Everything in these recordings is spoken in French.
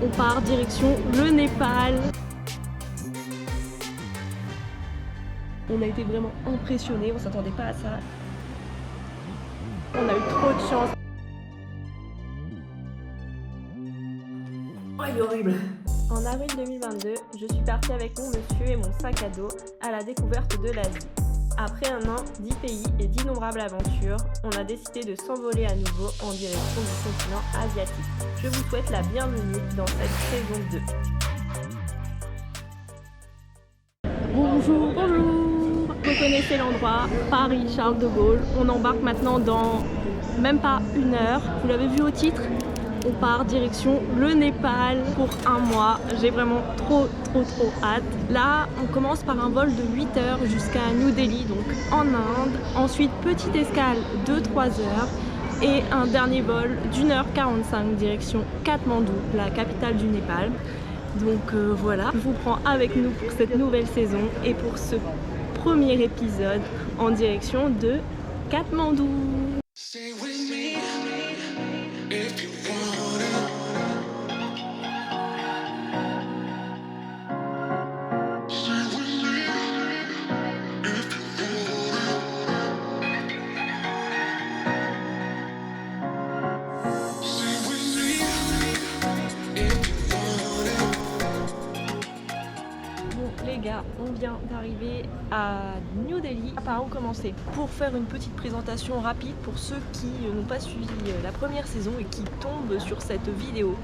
On part direction le Népal. On a été vraiment impressionnés, on s'attendait pas à ça. On a eu trop de chance. Oh, il est horrible. En avril 2022, je suis partie avec mon monsieur et mon sac à dos à la découverte de l'Asie. Après un an, 10 pays et d'innombrables aventures, on a décidé de s'envoler à nouveau en direction du continent asiatique. Je vous souhaite la bienvenue dans cette saison 2. Bonjour, bonjour. Vous connaissez l'endroit, Paris, Charles de Gaulle. On embarque maintenant dans même pas une heure. Vous l'avez vu au titre ? On part direction le Népal pour un mois. J'ai vraiment trop hâte. Là, on commence par un vol de 8 heures jusqu'à New Delhi, donc en Inde. Ensuite, petite escale de 3 heures et un dernier vol d'1h45 direction Katmandou, la capitale du Népal. Donc voilà, je vous prends avec nous pour cette nouvelle saison et pour ce premier épisode en direction de Katmandou. On vient d'arriver à New Delhi. Par où commencer? Pour faire une petite présentation rapide pour ceux qui n'ont pas suivi la première saison et qui tombent sur cette vidéo.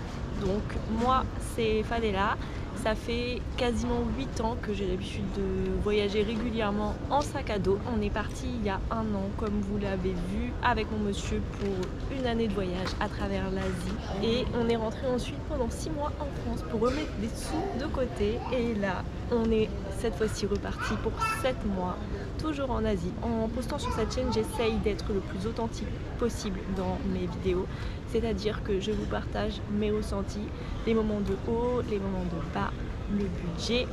Donc moi c'est Fadela, ça fait quasiment 8 ans que j'ai l'habitude de voyager régulièrement en sac à dos. On est parti il y a un an, comme vous l'avez vu, avec mon monsieur pour une année de voyage à travers l'Asie. Et on est rentré ensuite pendant 6 mois en France pour remettre des sous de côté. Et là, on est cette fois-ci reparti pour 7 mois, toujours en Asie. En postant sur cette chaîne, j'essaye d'être le plus authentique possible dans mes vidéos. C'est-à-dire que je vous partage mes ressentis, les moments de haut, les moments de bas, le budget,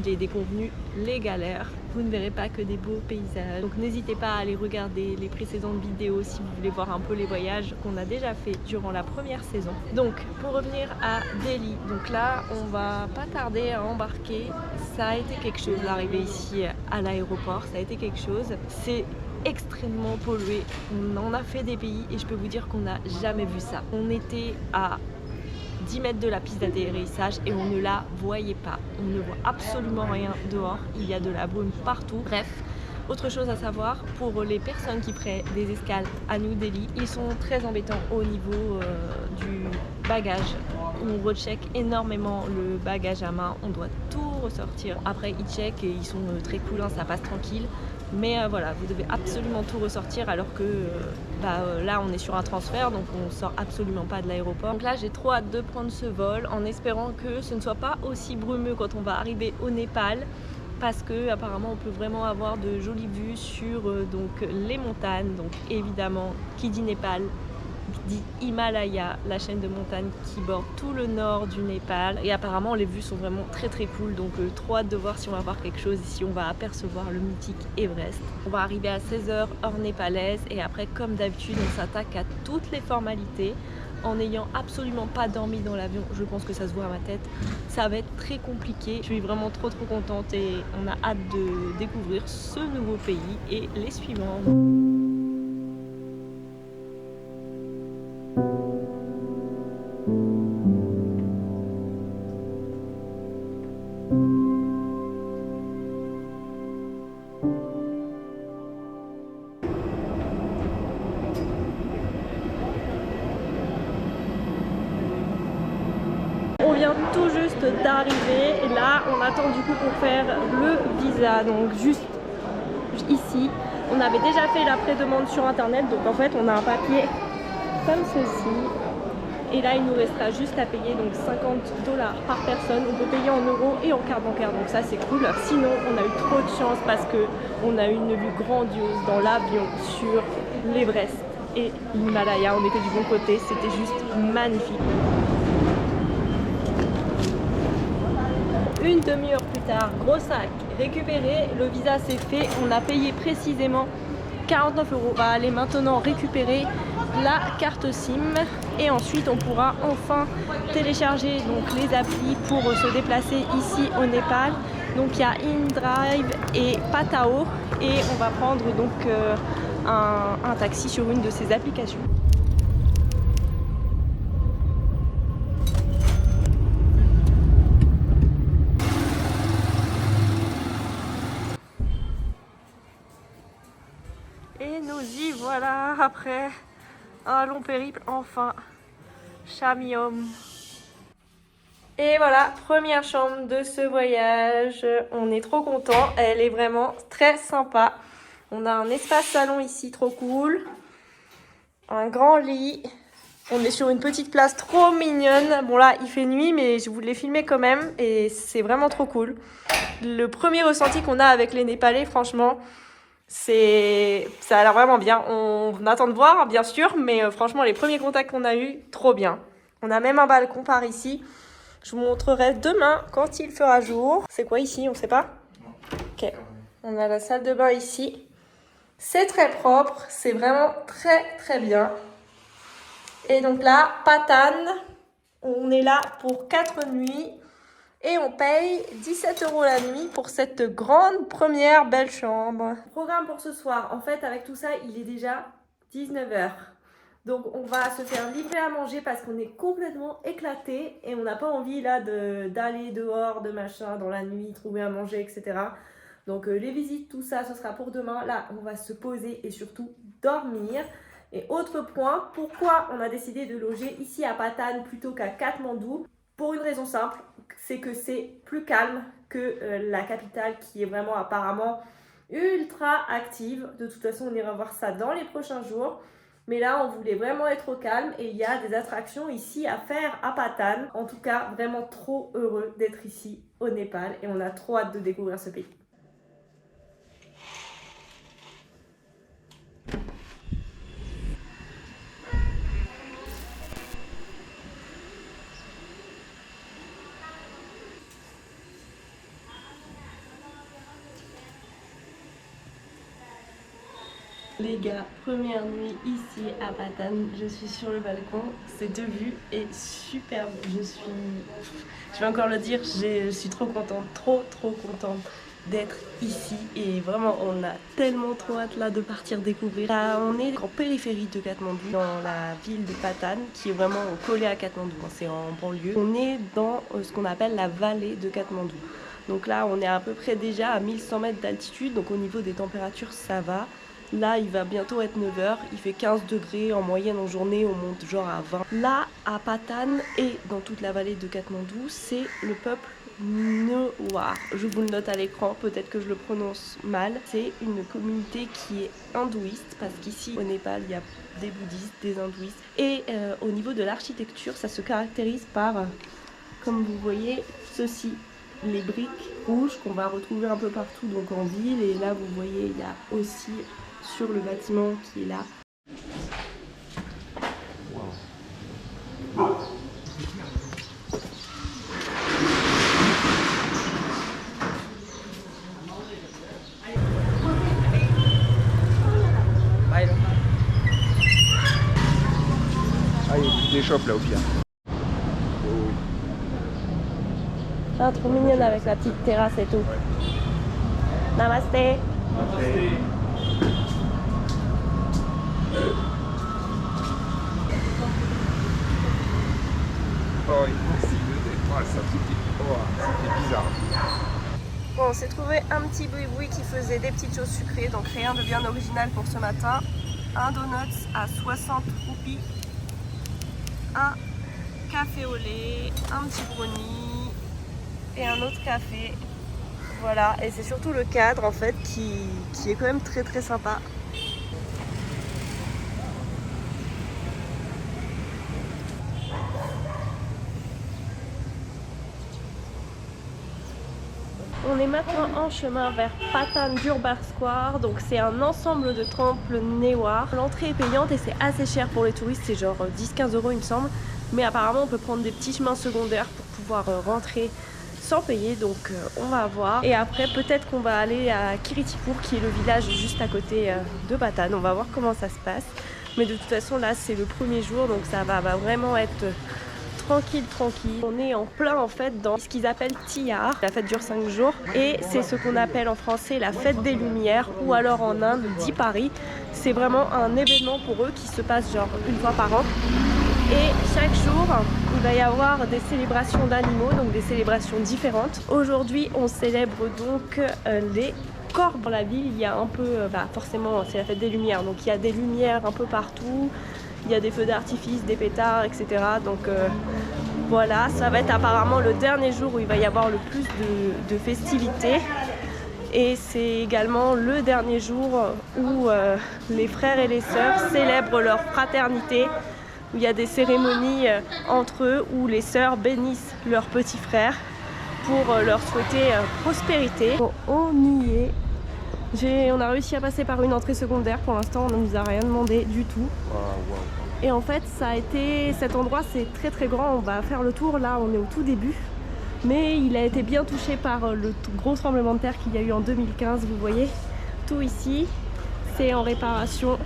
les déconvenus, les galères. Vous ne verrez pas que des beaux paysages. Donc n'hésitez pas à aller regarder les précédentes vidéos si vous voulez voir un peu les voyages qu'on a déjà fait durant la première saison. Donc pour revenir à Delhi, donc là on va pas tarder à embarquer. Ça a été quelque chose d'arriver ici à l'aéroport, ça a été quelque chose. C'est extrêmement pollué. On en a fait des pays et je peux vous dire qu'on n'a jamais vu ça. On était à 10 mètres de la piste d'atterrissage et on ne la voyait pas. On ne voit absolument rien dehors. Il y a de la brume partout. Bref, autre chose à savoir, pour les personnes qui feraient des escales à New Delhi, ils sont très embêtants au niveau du bagage. On recheck énormément le bagage à main. On doit tout ressortir. Après, ils checkent et ils sont très cool, hein, ça passe tranquille. Mais voilà, vous devez absolument tout ressortir alors que là on est sur un transfert, donc on sort absolument pas de l'aéroport. Donc là j'ai trop hâte de prendre ce vol en espérant que ce ne soit pas aussi brumeux quand on va arriver au Népal, parce que apparemment on peut vraiment avoir de jolies vues sur donc les montagnes. Donc évidemment qui dit Népal dit Himalaya, la chaîne de montagnes qui borde tout le nord du Népal. Et apparemment les vues sont vraiment très cool, donc trop hâte de voir si on va voir quelque chose, si on va apercevoir le mythique Everest. On va arriver à 16h heure népalaise et après comme d'habitude on s'attaque à toutes les formalités en n'ayant absolument pas dormi dans l'avion. Je pense que ça se voit à ma tête, ça va être très compliqué. Je suis vraiment trop contente et on a hâte de découvrir ce nouveau pays et les suivants. On vient tout juste d'arriver et là on attend du coup pour faire le visa, donc juste ici. On avait déjà fait la pré-demande sur internet, donc en fait on a un papier comme ceci et là il nous restera juste à payer donc $50 par personne. On peut payer en euros et en carte bancaire, donc ça c'est cool. Sinon on a eu trop de chance parce que on a eu une vue grandiose dans l'avion sur l'Everest et l'Himalaya. On était du bon côté, c'était juste magnifique. Une demi-heure plus tard, gros sac récupéré, le visa c'est fait, on a payé précisément 49 €. On va aller maintenant récupérer la carte SIM et ensuite on pourra enfin télécharger donc les applis pour se déplacer ici au Népal. Donc il y a InDrive et Patao et on va prendre donc un taxi sur une de ces applications. Et nous y voilà après un long périple, enfin, Chamiom. Et voilà, première chambre de ce voyage. On est trop content, elle est vraiment très sympa. On a un espace salon ici, trop cool. Un grand lit. On est sur une petite place trop mignonne. Bon là, il fait nuit, mais je voulais filmer quand même. Et c'est vraiment trop cool. Le premier ressenti qu'on a avec les Népalais, franchement, ça a l'air vraiment bien. On attend de voir, bien sûr, mais franchement, les premiers contacts qu'on a eus, trop bien. On a même un balcon par ici. Je vous montrerai demain quand il fera jour. C'est quoi ici? On sait pas? Ok. On a la salle de bain ici. C'est très propre. C'est vraiment très très bien. Et donc là, Patan. On est là pour 4 nuits. Et on paye 17 € la nuit pour cette grande première belle chambre. Programme pour ce soir. En fait, avec tout ça, il est déjà 19 h. Donc on va se faire livrer à manger parce qu'on est complètement éclaté et on n'a pas envie là d'aller dehors, de machin, dans la nuit, trouver à manger, etc. Donc les visites, tout ça, ce sera pour demain. Là, on va se poser et surtout dormir. Et autre point, pourquoi on a décidé de loger ici à Patan plutôt qu'à Katmandou? Pour une raison simple, c'est que c'est plus calme que la capitale qui est vraiment apparemment ultra active. De toute façon, on ira voir ça dans les prochains jours. Mais là, on voulait vraiment être au calme et il y a des attractions ici à faire à Patan. En tout cas, vraiment trop heureux d'être ici au Népal et on a trop hâte de découvrir ce pays. Les gars, première nuit ici à Patan, je suis sur le balcon, cette vue est superbe, je vais encore le dire, je suis trop contente, trop contente d'être ici et vraiment on a tellement trop hâte là de partir découvrir. Là, on est en périphérie de Katmandou, dans la ville de Patan qui est vraiment collée à Katmandou, c'est en banlieue. On est dans ce qu'on appelle la vallée de Katmandou. Donc là on est à peu près déjà à 1100 mètres d'altitude, donc au niveau des températures ça va. Là, il va bientôt être 9 h, il fait 15 degrés en moyenne en journée, on monte genre à 20. Là, à Patan et dans toute la vallée de Katmandou, c'est le peuple Newar. Je vous le note à l'écran, peut-être que je le prononce mal. C'est une communauté qui est hindouiste, parce qu'ici au Népal, il y a des bouddhistes, des hindouistes. Et au niveau de l'architecture, ça se caractérise par, comme vous voyez, ceci. Les briques rouges qu'on va retrouver un peu partout donc en ville. Et là, vous voyez, il y a aussi sur le bâtiment qui est là. Ah, il y a des shops là au pire. Ah, trop mignonne avec la petite terrasse et tout. Namasté. Oh, c'était bizarre. Bon, on s'est trouvé un petit boui-boui qui faisait des petites choses sucrées, donc rien de bien original pour ce matin. Un donut à 60 roupies, un café au lait, un petit brownie et un autre café. Voilà, et c'est surtout le cadre en fait qui est quand même très sympa. On est maintenant en chemin vers Patan Durbar Square, donc c'est un ensemble de temples Newar. L'entrée est payante et c'est assez cher pour les touristes, c'est genre 10-15 € il me semble. Mais apparemment on peut prendre des petits chemins secondaires pour pouvoir rentrer sans payer, donc on va voir. Et après peut-être qu'on va aller à Kiritipur qui est le village juste à côté de Patan, on va voir comment ça se passe. Mais de toute façon là c'est le premier jour, donc ça va vraiment être tranquille. On est en plein en fait dans ce qu'ils appellent Tihar. La fête dure 5 jours et c'est ce qu'on appelle en français la fête des Lumières, ou alors en Inde Diwali. C'est vraiment un événement pour eux qui se passe genre une fois par an. Et chaque jour, il va y avoir des célébrations d'animaux, donc des célébrations différentes. Aujourd'hui, on célèbre donc les corps. Dans la ville, il y a un peu, forcément, c'est la fête des lumières, donc il y a des lumières un peu partout. Il y a des feux d'artifice, des pétards, etc. Donc voilà, ça va être apparemment le dernier jour où il va y avoir le plus de festivités. Et c'est également le dernier jour où les frères et les sœurs célèbrent leur fraternité. Où il y a des cérémonies entre eux où les sœurs bénissent leurs petits frères pour leur souhaiter prospérité. Bon, on y est. On a réussi à passer par une entrée secondaire. Pour l'instant, on ne nous a rien demandé du tout. Et en fait, cet endroit, c'est très grand. On va faire le tour. Là, on est au tout début. Mais il a été bien touché par le gros tremblement de terre qu'il y a eu en 2015. Vous voyez, tout ici, c'est en réparation.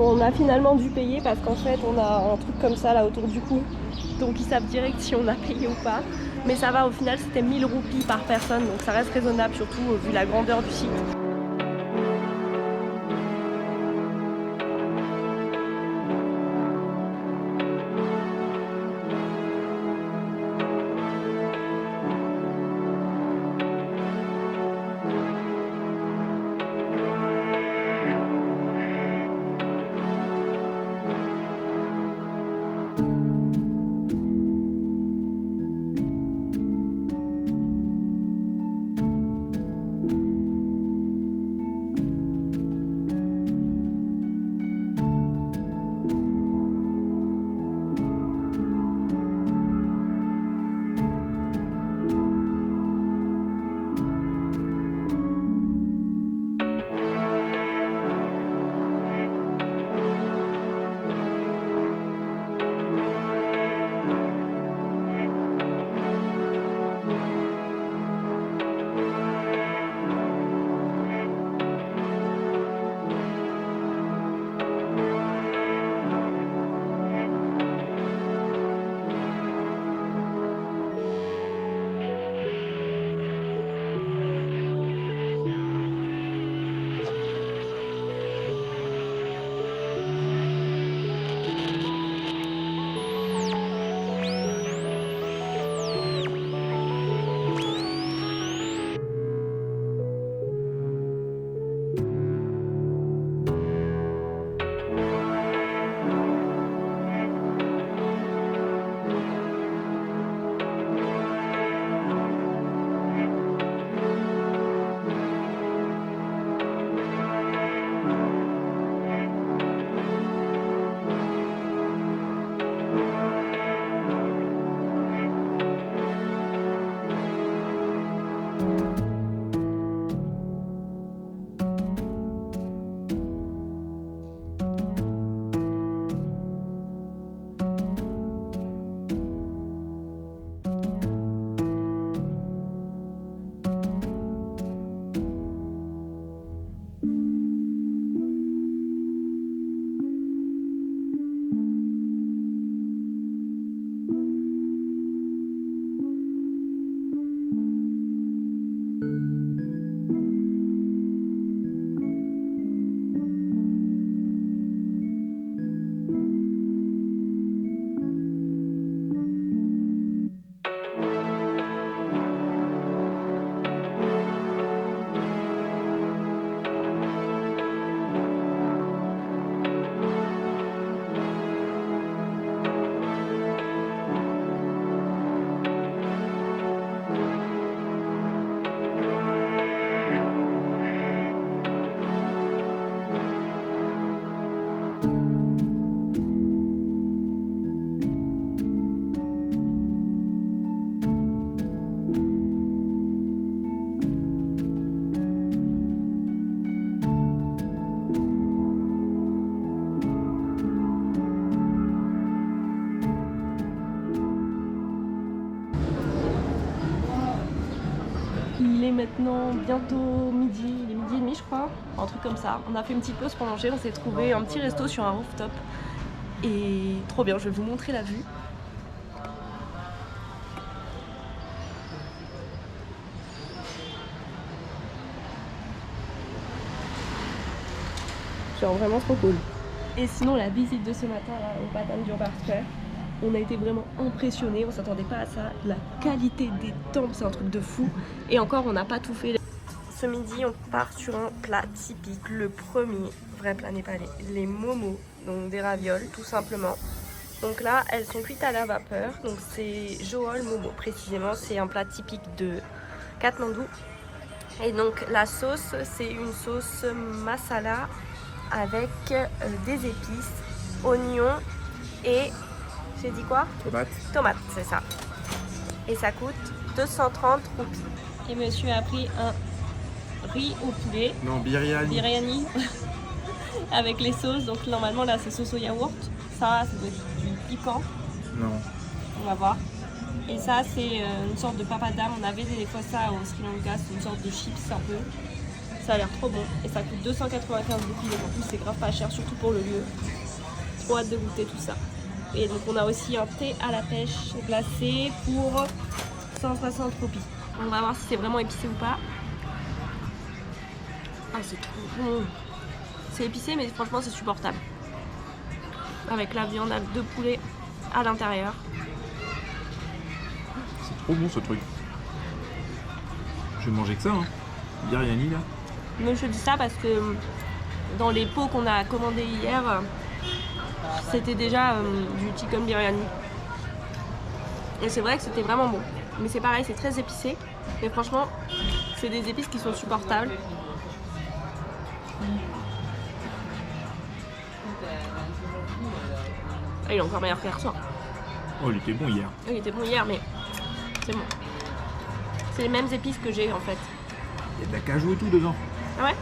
On a finalement dû payer parce qu'en fait on a un truc comme ça là autour du cou, donc ils savent direct si on a payé ou pas, mais ça va, au final c'était 1000 roupies par personne, donc ça reste raisonnable, surtout vu la grandeur du site. maintenant bientôt midi, il est midi et demi je crois, un truc comme ça. On a fait une petite pause pour manger, on s'est trouvé un petit resto sur un rooftop. Et trop bien, je vais vous montrer la vue. Genre vraiment trop cool. Et sinon la visite de ce matin là, au Batam d'Urban Square, on a été vraiment impressionnés, on s'attendait pas à ça. La qualité des temples, c'est un truc de fou. Et encore, on n'a pas tout fait. Ce midi, on part sur un plat typique, le premier vrai plat népalais, les momos, donc des ravioles tout simplement. Donc là, elles sont cuites à la vapeur, donc c'est Johol Momo précisément, c'est un plat typique de Katmandou. Et donc la sauce, c'est une sauce masala avec des épices, oignons et... j'ai dit quoi? Tomate. Tomate, c'est ça. Et ça coûte 230 roupies. Et monsieur a pris un riz au poulet. Non, biryani. Biryani. Avec les sauces. Donc normalement là c'est sauce au yaourt. Ça doit être du piquant. Non. On va voir. Et ça c'est une sorte de papadam. On avait des fois ça au Sri Lanka. C'est une sorte de chips un peu. Ça a l'air trop bon. Et ça coûte 295 roupies. Donc en plus c'est grave pas cher, surtout pour le lieu. Trop hâte de goûter tout ça. Et donc on a aussi un thé à la pêche glacé pour 160 roupies. On va voir si c'est vraiment épicé ou pas. Ah c'est trop bon. C'est épicé mais franchement c'est supportable. Avec la viande de poulet à l'intérieur. C'est trop bon ce truc. Je vais manger que ça, hein. Biryani là. Mais je dis ça parce que dans les pots qu'on a commandés hier, c'était déjà du chicken biryani. Et c'est vrai que c'était vraiment bon. Mais c'est pareil, c'est très épicé. Mais franchement, c'est des épices qui sont supportables. Ah, il est encore meilleur qu'hier soir. Oh, il était bon hier. Il était bon hier, mais c'est bon. C'est les mêmes épices que j'ai en fait. Il y a de la cajou et tout dedans. Ah ouais?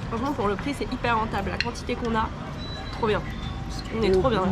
Franchement, pour le prix, c'est hyper rentable. La quantité qu'on a, trop bien. On est trop bien là.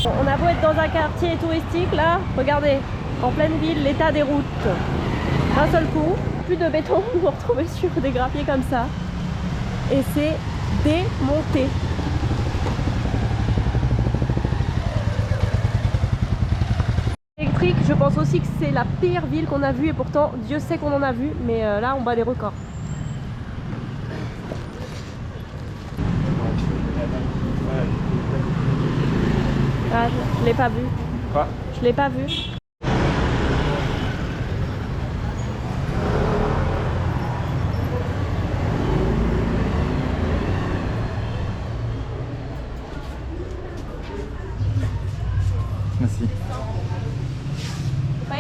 On a beau être dans un quartier touristique là, regardez, en pleine ville, l'état des routes. D'un seul coup, plus de béton, vous vous retrouvez sur des graviers comme ça. Et c'est démonté. Électrique, je pense aussi que c'est la pire ville qu'on a vue et pourtant Dieu sait qu'on en a vu, mais là on bat des records. Ah, je l'ai pas vu. Quoi? Je l'ai pas vu. Merci. Oui.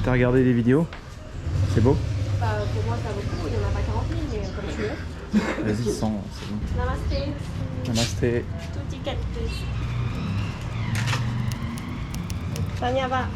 T'as regardé les vidéos? C'est beau? Bah, pour moi ça vaut le coup, il n'y en a pas 40 000, mais comme tu veux. Vas-y, sans, c'est bon. Namasté. Namasté. Tutti quetti. Sanyava.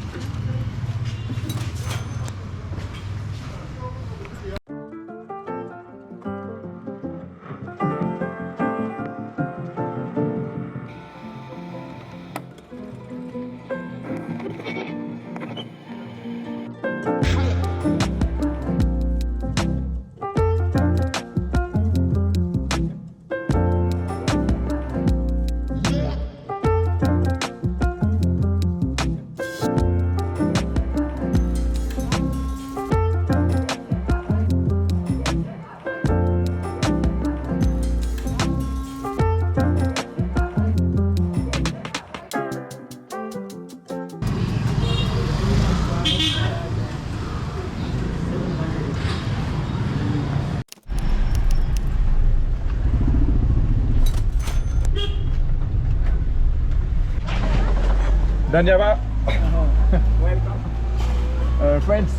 Danyaba. Friends.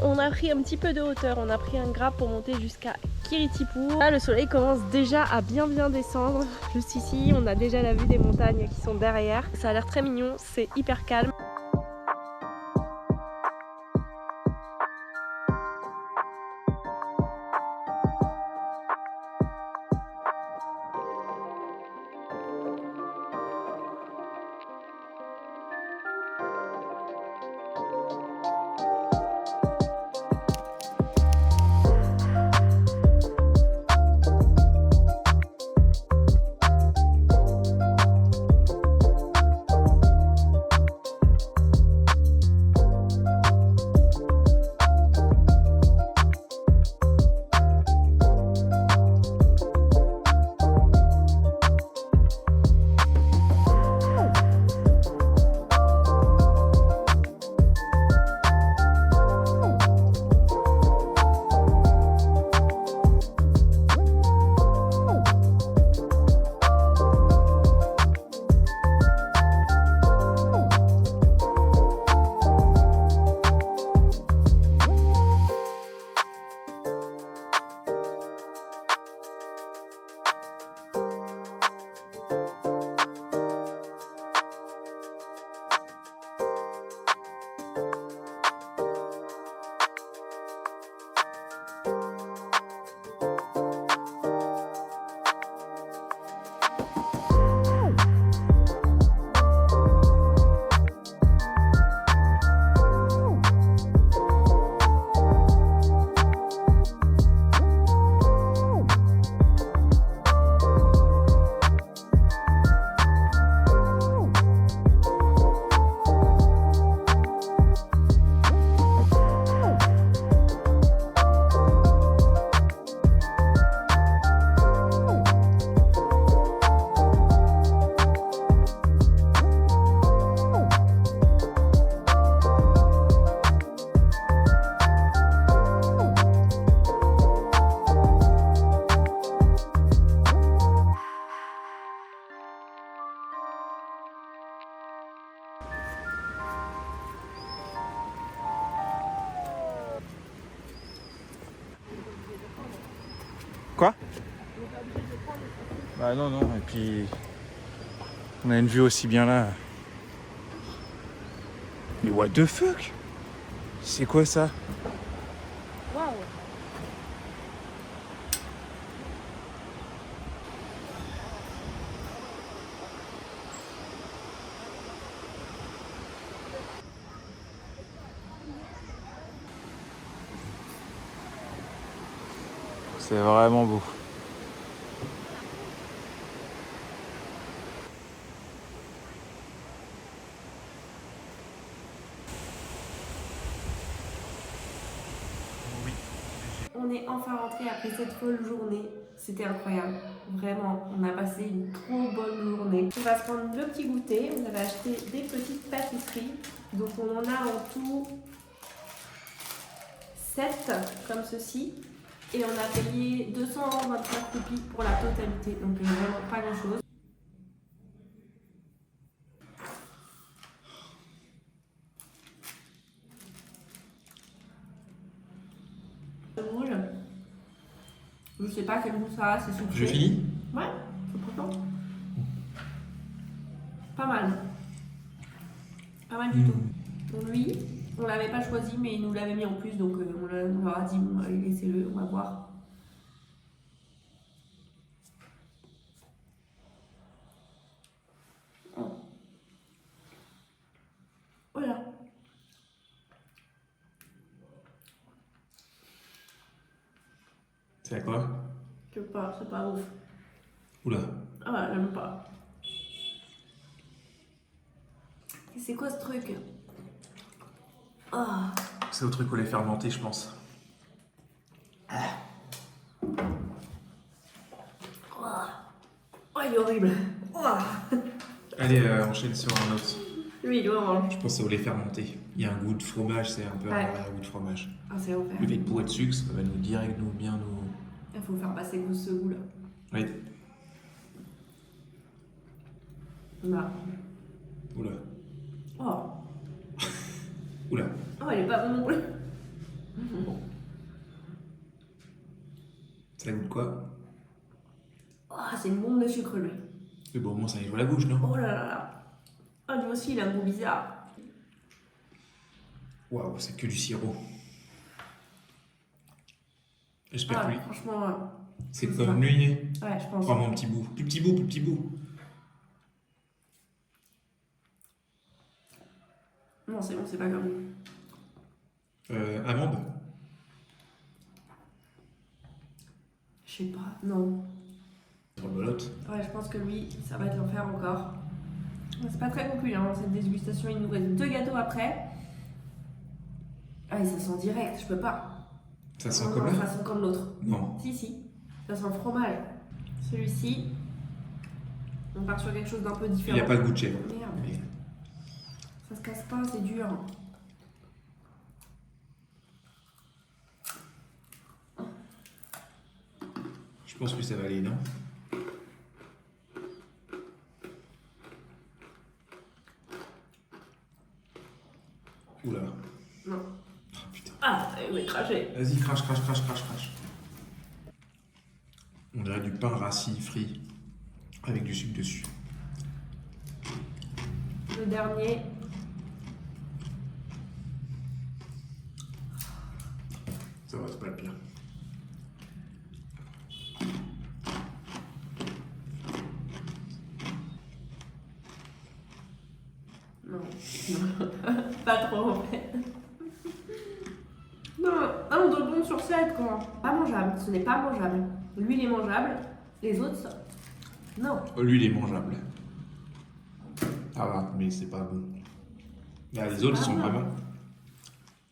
On a pris un petit peu de hauteur, on a pris un grab pour monter jusqu'à Kiritipu. Là le soleil commence déjà à bien descendre. Juste ici on a déjà la vue des montagnes qui sont derrière. Ça a l'air très mignon, c'est hyper calme. Quoi? Bah non, et puis on a une vue aussi bien là. Mais what the fuck? C'est quoi ça? Waouh! C'est vraiment beau. On est enfin rentré après cette folle journée. C'était incroyable. Vraiment, on a passé une trop bonne journée. On va se prendre le petit goûter. On avait acheté des petites pâtisseries. Donc on en a en tout 7 comme ceci. Et on a payé 225 roupies pour la totalité. Donc vraiment pas grand chose. Je sais pas quel goût ça a, c'est sucré. Je finis? Ouais, c'est content. Pas mal. Pas mal du tout. Donc lui, on l'avait pas choisi, mais il nous l'avait mis en plus, donc on leur a dit, bon, allez, laissez-le, on va voir. C'est à quoi? Je sais pas, c'est pas ouf. Oula. Ah ouais, j'aime pas. Et c'est quoi ce truc? Ah. C'est au truc au lait fermenté, je pense. Oh, il est horrible. Oh. Allez, enchaîne sur un autre. Lui, il est horrible. Je pense que c'est au lait fermenté. Il y a un goût de fromage, c'est un peu Ouais. un goût de fromage. Ah, c'est l'enfer. Le fait de bourrer de sucre, ça va nous direct nous bien nous. Il faut faire passer ce goût-là. Oui. Là. Oula. Oh. Oula. Oh, il est pas bon non plus. Ça goûte quoi? Oh, c'est une bombe de sucre, lui. Mais bon, au moins ça nettoie la bouche, non? Oh là là là. Ah, lui aussi, il a un goût bizarre. Waouh, c'est que du sirop. J'espère Ah, que lui. franchement, C'est c'est comme ça. lui. ouais, je pense. Prends mon petit bout. Plus petit bout, plus petit bout. Non, c'est bon, c'est pas comme lui. Amande. Je sais pas, non. Rebolote. Ouais, je pense que lui, ça va être l'enfer encore. C'est pas très concluant, hein, cette dégustation. Il nous reste 2 gâteaux après. Ah, et ça sent direct, je peux pas. Ça sent Non, comme non, là? ça sent comme l'autre. Non. Si. Ça sent le fromage. Celui-ci, on part sur quelque chose d'un peu Il différent. n'y a pas de goût de chèvre. Merde, Mais ça se casse pas, c'est dur. je pense que ça va aller, non? Oula. Non. Ah putain. Ah, il va cracher. Vas-y, crache, crache, crache, crache, crache. On dirait du pain rassis frit avec du sucre dessus. Le dernier. Ça va, c'est pas le pire. Non. Pas trop en fait. Non, un de bon sur 7 quoi. Pas mangeable, ce n'est pas mangeable. Lui il est mangeable, les autres ça. Non. Oh, lui, il est mangeable. Ah va, mais c'est pas bon. Là, les autres, pas bon.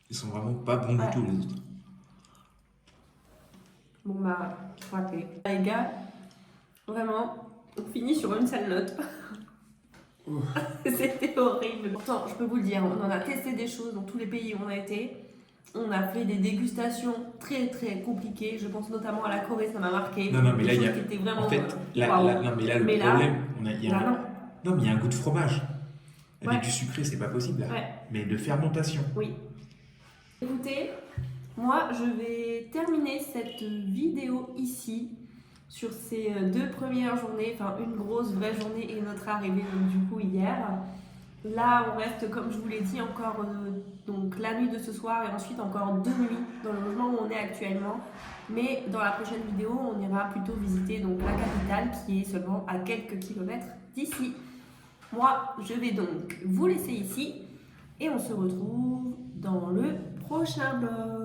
ils sont vraiment pas bons Ouais. du tout, les autres. Bon bah, raté. Les gars, vraiment, on finit sur une sale note. C'était horrible. Pourtant, je peux vous le dire, on en a testé des choses dans tous les pays où on a été. On a fait des dégustations très très compliquées. Je pense notamment à la Corée, ça m'a marqué. Non, mais Des là, il y a. choses qui étaient vraiment, En fait, waouh. non, mais là, le Mais là, problème, il y a Là, un... non. Non, mais il y a un goût de fromage. Avec Ouais. du sucré, c'est pas possible, là. Ouais. Mais de fermentation. Oui. Écoutez, moi je vais terminer cette vidéo ici sur ces 2 premières journées, enfin une grosse vraie journée et notre arrivée donc, du coup hier. Là on reste comme je vous l'ai dit encore donc la nuit de ce soir et ensuite encore 2 nuits dans le logement où on est actuellement. Mais dans la prochaine vidéo on ira plutôt visiter donc la capitale qui est seulement à quelques kilomètres d'ici. Moi je vais donc vous laisser ici. Et on se retrouve dans le prochain vlog.